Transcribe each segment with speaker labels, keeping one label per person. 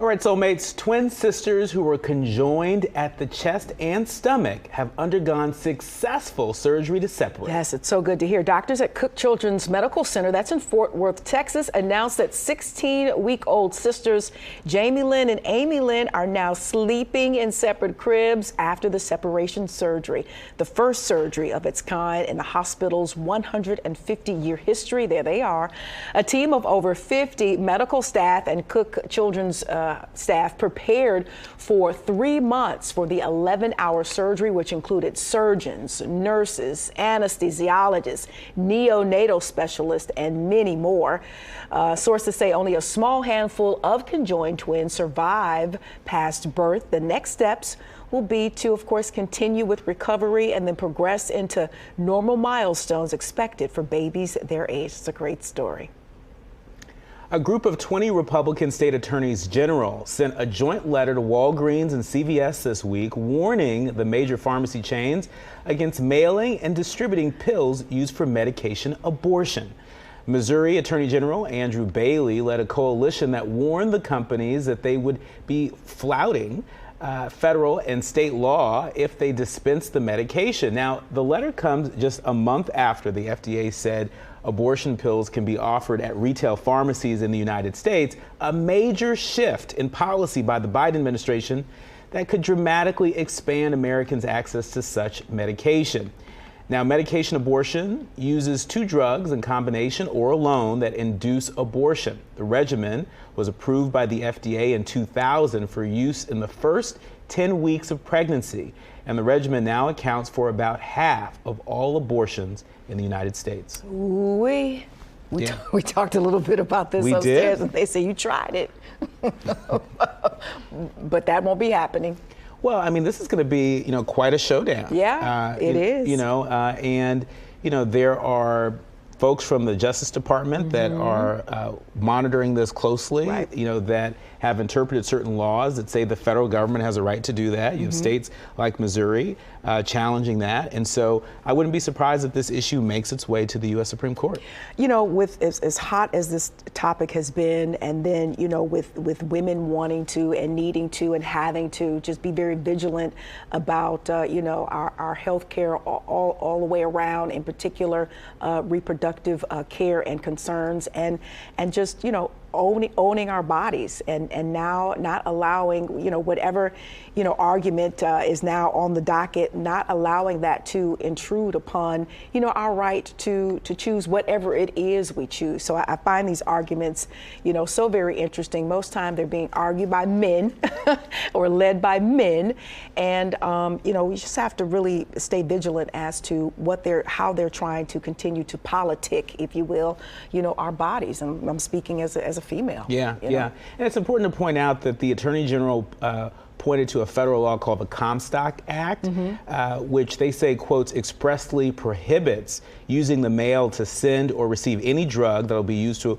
Speaker 1: All right, soulmates, twin sisters who were conjoined at the chest and stomach have undergone successful surgery to separate.
Speaker 2: Yes, it's so good to hear. Doctors at Cook Children's Medical Center, that's in Fort Worth, Texas, announced that 16-week-old sisters Jamie Lynn and Amy Lynn are now sleeping in separate cribs after the separation surgery. The first surgery of its kind in the hospital's 150-year history. There they are. A team of over 50 medical staff and Cook Children's staff prepared for 3 months for the 11-hour surgery, which included surgeons, nurses, anesthesiologists, neonatal specialists, and many more. Sources say only a small handful of conjoined twins survive past birth. The next steps will be to, of course, continue with recovery and then progress into normal milestones expected for babies their age. It's a great story.
Speaker 1: A group of 20 Republican state attorneys general sent a joint letter to Walgreens and CVS this week warning the major pharmacy chains against mailing and distributing pills used for medication abortion. Missouri Attorney General Andrew Bailey led a coalition that warned the companies that they would be flouting federal and state law if they dispensed the medication. Now, the letter comes just a month after the FDA said abortion pills can be offered at retail pharmacies in the United States, a major shift in policy by the Biden administration that could dramatically expand Americans' access to such medication. Now, medication abortion uses 2 drugs in combination or alone that induce abortion. The regimen was approved by the FDA in 2000 for use in the first 10 weeks of pregnancy, and the regimen now accounts for about half of all abortions in the United States.
Speaker 2: We talked a little bit about this upstairs, and they say you tried it, but that won't be happening.
Speaker 1: Well, I mean, this is going to be, quite a showdown.
Speaker 2: Yeah, it is.
Speaker 1: There are folks from the Justice Department that are monitoring this closely,
Speaker 2: right.
Speaker 1: That have interpreted certain laws that say the federal government has a right to do that. You have states like Missouri challenging that. And so I wouldn't be surprised if this issue makes its way to the U.S. Supreme Court.
Speaker 2: With as hot as this topic has been, and then, with women wanting to and needing to and having to just be very vigilant about, our health care all the way around, in particular, reproductive care and concerns, and just, owning our bodies, and now not allowing, whatever, argument is now on the docket, not allowing that to intrude upon, our right to choose whatever it is we choose. So I find these arguments, so very interesting. Most time they're being argued by men or led by men. And, we just have to really stay vigilant as to how they're trying to continue to politic, if you will, our bodies. And I'm speaking as a female.
Speaker 1: Yeah. And it's important to point out that the Attorney General pointed to a federal law called the Comstock Act, which they say, quotes, expressly prohibits using the mail to send or receive any drug that will be used to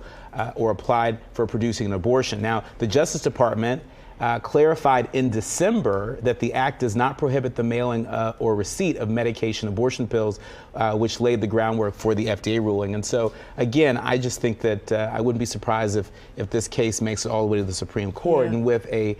Speaker 1: or applied for producing an abortion. Now, the Justice Department clarified in December that the act does not prohibit the mailing or receipt of medication abortion pills, which laid the groundwork for the FDA ruling. And so, again, I just think that I wouldn't be surprised if this case makes it all the way to the Supreme Court. And with a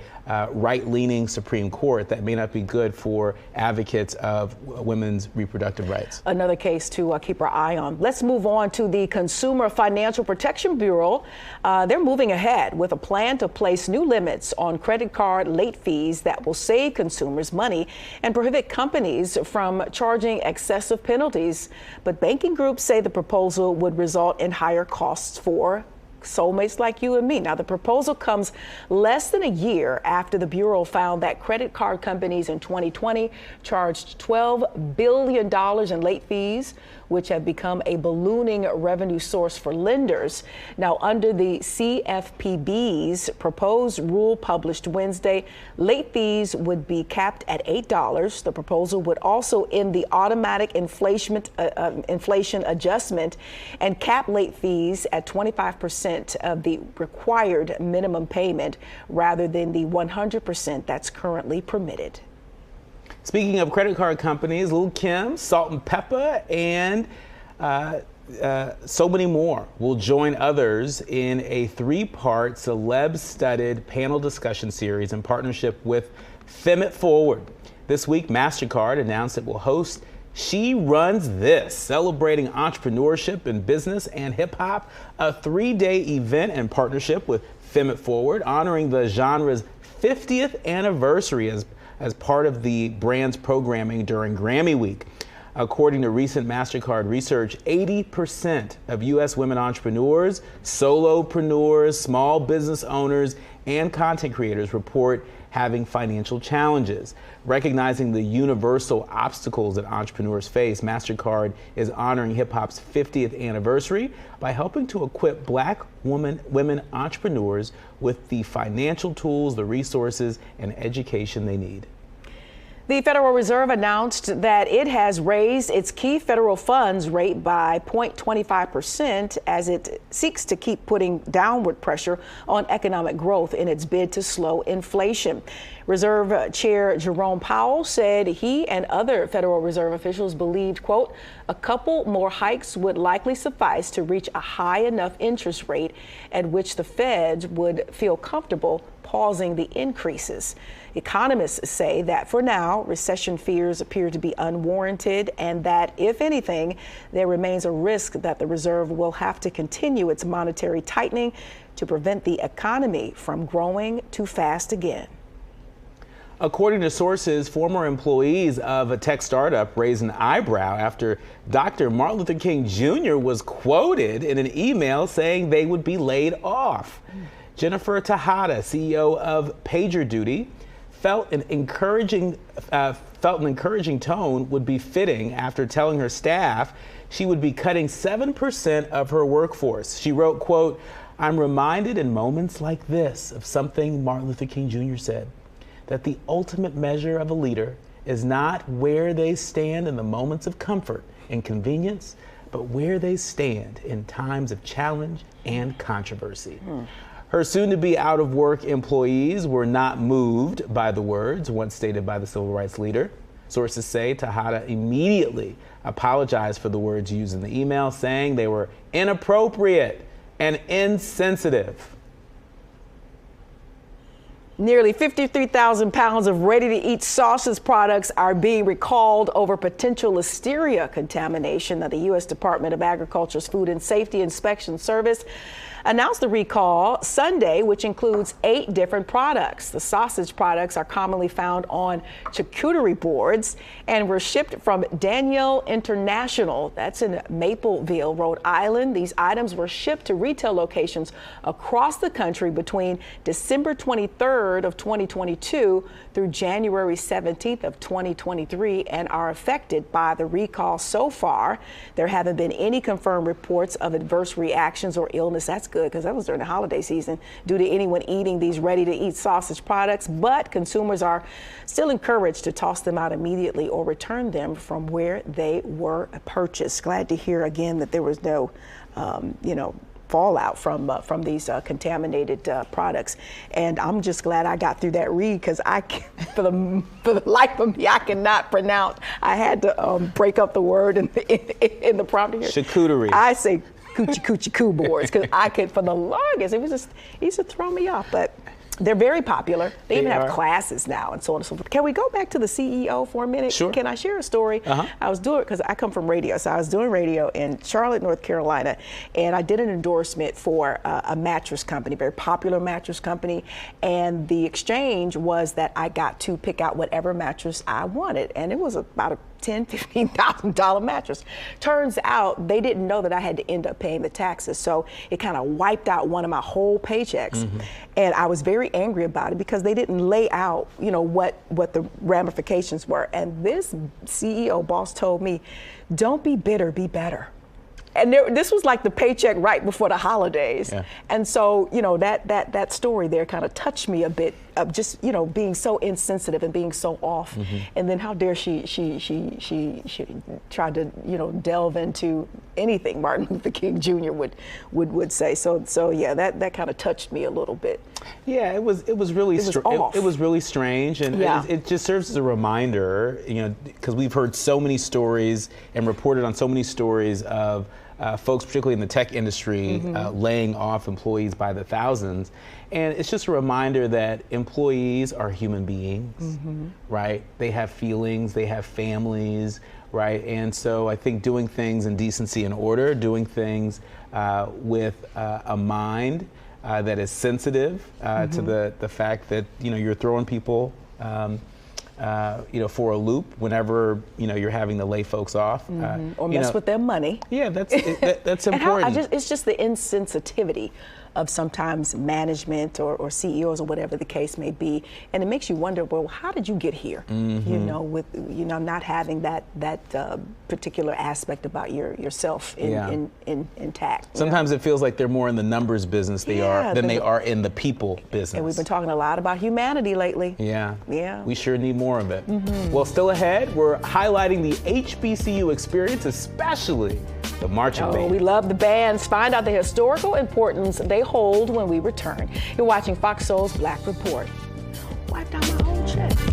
Speaker 1: right-leaning Supreme Court, that may not be good for advocates of women's reproductive rights.
Speaker 2: Another case to keep our eye on. Let's move on to the Consumer Financial Protection Bureau. They're moving ahead with a plan to place new limits on credit card late fees that will save consumers money and prohibit companies from charging excessive penalties. But banking groups say the proposal would result in higher costs for soulmates like you and me. Now, the proposal comes less than a year after the Bureau found that credit card companies in 2020 charged $12 billion in late fees, which have become a ballooning revenue source for lenders. Now, under the CFPB's proposed rule published Wednesday, late fees would be capped at $8. The proposal would also end the automatic inflation adjustment and cap late fees at 25% of the required minimum payment rather than the 100% that's currently permitted.
Speaker 1: Speaking of credit card companies, Lil' Kim, Salt and Pepper, and so many more will join others in a 3-part celeb-studded panel discussion series in partnership with It Forward. This week, Mastercard announced it will host She Runs This, celebrating entrepreneurship in business and hip hop, a 3-day event in partnership with It Forward, honoring the genre's 50th anniversary as part of the brand's programming during Grammy Week. According to recent Mastercard research, 80% of U.S. women entrepreneurs, solopreneurs, small business owners, and content creators report having financial challenges. Recognizing the universal obstacles that entrepreneurs face, Mastercard is honoring hip-hop's 50th anniversary by helping to equip Black women entrepreneurs with the financial tools, the resources, and education they need.
Speaker 2: The Federal Reserve announced that it has raised its key federal funds rate by 0.25% as it seeks to keep putting downward pressure on economic growth in its bid to slow inflation. Reserve Chair Jerome Powell said he and other Federal Reserve officials believed, quote, a couple more hikes would likely suffice to reach a high enough interest rate at which the Feds would feel comfortable pausing the increases. Economists say that for now, recession fears appear to be unwarranted and that, if anything, there remains a risk that the Reserve will have to continue its monetary tightening to prevent the economy from growing too fast again.
Speaker 1: According to sources, former employees of a tech startup raised an eyebrow after Dr. Martin Luther King Jr. was quoted in an email saying they would be laid off. Jennifer Tejada, CEO of PagerDuty, felt an encouraging tone would be fitting after telling her staff she would be cutting 7% of her workforce. She wrote, quote, I'm reminded in moments like this of something Martin Luther King Jr. said, that the ultimate measure of a leader is not where they stand in the moments of comfort and convenience, but where they stand in times of challenge and controversy. Her soon-to-be out-of-work employees were not moved by the words once stated by the civil rights leader. Sources say Tejada immediately apologized for the words used in the email, saying they were inappropriate and insensitive.
Speaker 2: Nearly 53,000 pounds of ready-to-eat sausage products are being recalled over potential listeria contamination. Now, the U.S. Department of Agriculture's Food and Safety Inspection Service announced the recall Sunday, which includes 8 different products. The sausage products are commonly found on charcuterie boards and were shipped from Daniel International. That's in Mapleville, Rhode Island. These items were shipped to retail locations across the country between December 23rd of 2022 through January 17th of 2023 and are affected by the recall. So far, there haven't been any confirmed reports of adverse reactions or illness. That's good, because that was during the holiday season, due to anyone eating these ready-to-eat sausage products. But consumers are still encouraged to toss them out immediately or return them from where they were purchased. Glad to hear again that there was no, fallout from these contaminated products. And I'm just glad I got through that read, because for the life of me, I cannot pronounce. I had to break up the word in the prompt here.
Speaker 1: Charcuterie.
Speaker 2: I say coochie coo boards, because I could, for the longest, it used to throw me off. But they're very popular. They even have classes now and so on and so forth. Can we go back to the CEO for a minute?
Speaker 1: Sure.
Speaker 2: Can I share a story? I was doing, because I come from radio, so I was doing radio in Charlotte, North Carolina, and I did an endorsement for a mattress company, very popular mattress company, and the exchange was that I got to pick out whatever mattress I wanted, and it was about a $10,000, $15,000 mattress. Turns out they didn't know that I had to end up paying the taxes, so it kind of wiped out one of my whole paychecks. And I was very angry about it because they didn't lay out, what the ramifications were. And this CEO boss told me, don't be bitter, be better. And this was like the paycheck right before the holidays. Yeah. And so, that story there kind of touched me a bit, of just, being so insensitive and being so off. And then how dare she tried to, delve into anything Martin Luther King Jr. would say. So yeah, that kind of touched me a little bit.
Speaker 1: Yeah, it was really off. It was really strange, and it just serves as a reminder, because we've heard so many stories and reported on so many stories of folks, particularly in the tech industry, laying off employees by the thousands. And it's just a reminder that employees are human beings, right? They have feelings, they have families, right? And so I think doing things in decency and order, doing things with a mind that is sensitive to the fact that, you're throwing people for a loop whenever you're having to lay folks off,
Speaker 2: or mess with their money.
Speaker 1: Yeah, that's important.
Speaker 2: It's just the insensitivity of sometimes management or CEOs or whatever the case may be, and it makes you wonder, well, how did you get here? With not having that particular aspect about yourself intact.
Speaker 1: Sometimes it feels like they're more in the numbers business than they are in the people business.
Speaker 2: And we've been talking a lot about humanity lately.
Speaker 1: Yeah.
Speaker 2: Yeah.
Speaker 1: We sure need more of it. Well, still ahead, we're highlighting the HBCU experience, especially the marching band.
Speaker 2: We love the bands. Find out the historical importance they hold when we return. You're watching Fox Soul's Black Report. Wipe down my whole chest.